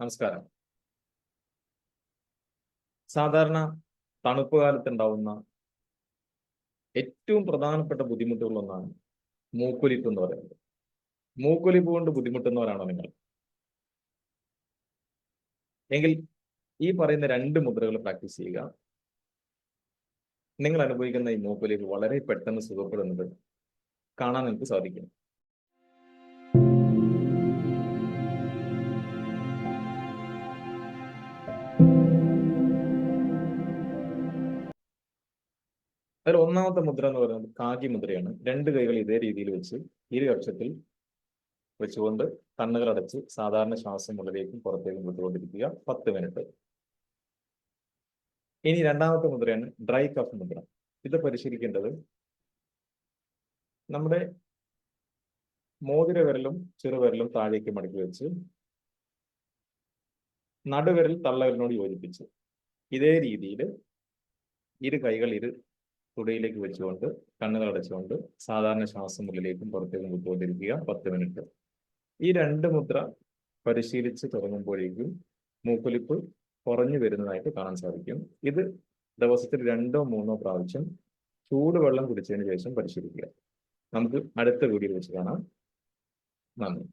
നമസ്കാരം. സാധാരണ തണുപ്പ് കാലത്ത് ഉണ്ടാവുന്ന ഏറ്റവും പ്രധാനപ്പെട്ട ബുദ്ധിമുട്ടുകളൊന്നാണ് മൂക്കൊലിപ്പ് എന്ന് പറയുന്നത്. മൂക്കൊലിപ്പ് കൊണ്ട് ബുദ്ധിമുട്ടുന്നവരാണോ നിങ്ങൾ? എങ്കിൽ ഈ പറയുന്ന രണ്ട് മുദ്രകൾ പ്രാക്ടീസ് ചെയ്യുക. നിങ്ങൾ അനുഭവിക്കുന്ന ഈ മൂക്കൊലിപ്പ് വളരെ പെട്ടെന്ന് സുഖപ്പെടുന്നത് കാണാൻ നിങ്ങൾക്ക് സാധിക്കും. അതിൽ ഒന്നാമത്തെ മുദ്ര എന്ന് പറയുന്നത് കാക്കി മുദ്രയാണ്. രണ്ട് കൈകൾ ഇതേ രീതിയിൽ വെച്ച് ഇരു കക്ഷത്തിൽ വെച്ചുകൊണ്ട് കണ്ണുകൾ അടച്ച് സാധാരണ ശ്വാസം ഉള്ളിലേക്കും പുറത്തേക്കും വിട്ടുകൊണ്ടിരിക്കുക 10 മിനിറ്റ്. ഇനി രണ്ടാമത്തെ മുദ്രയാണ് ഡ്രൈ കഫ് മുദ്ര. ഇത് പരിശീലിക്കേണ്ടത് നമ്മുടെ മോതിര വിരലും ചെറുവിരലും താഴേക്ക് മടക്കി വെച്ച് നടുവിരൽ തള്ളവിരലിനോട് യോജിപ്പിച്ച് ഇതേ രീതിയിൽ ഇരു കൈകൾ തുടയിലേക്ക് വെച്ചുകൊണ്ട് കണ്ണുകൾ അടച്ചുകൊണ്ട് സാധാരണ ശ്വാസം ഉള്ളിലേക്കും പുറത്തേക്കും വിട്ടുകൊണ്ടിരിക്കുക 10 മിനിറ്റ്. ഈ രണ്ട് മുദ്ര പരിശീലിച്ച് തുടങ്ങുമ്പോഴേക്കും മൂക്കൊലിപ്പ് കുറഞ്ഞു വരുന്നതായിട്ട് കാണാൻ സാധിക്കും. ഇത് ദിവസത്തിൽ 2 or 3 പ്രാവശ്യം ചൂടുവെള്ളം കുടിച്ചതിന് ശേഷം പരിശീലിക്കുക. നമുക്ക് അടുത്ത വീഡിയോയിൽ വെച്ച് കാണാം. നന്ദി.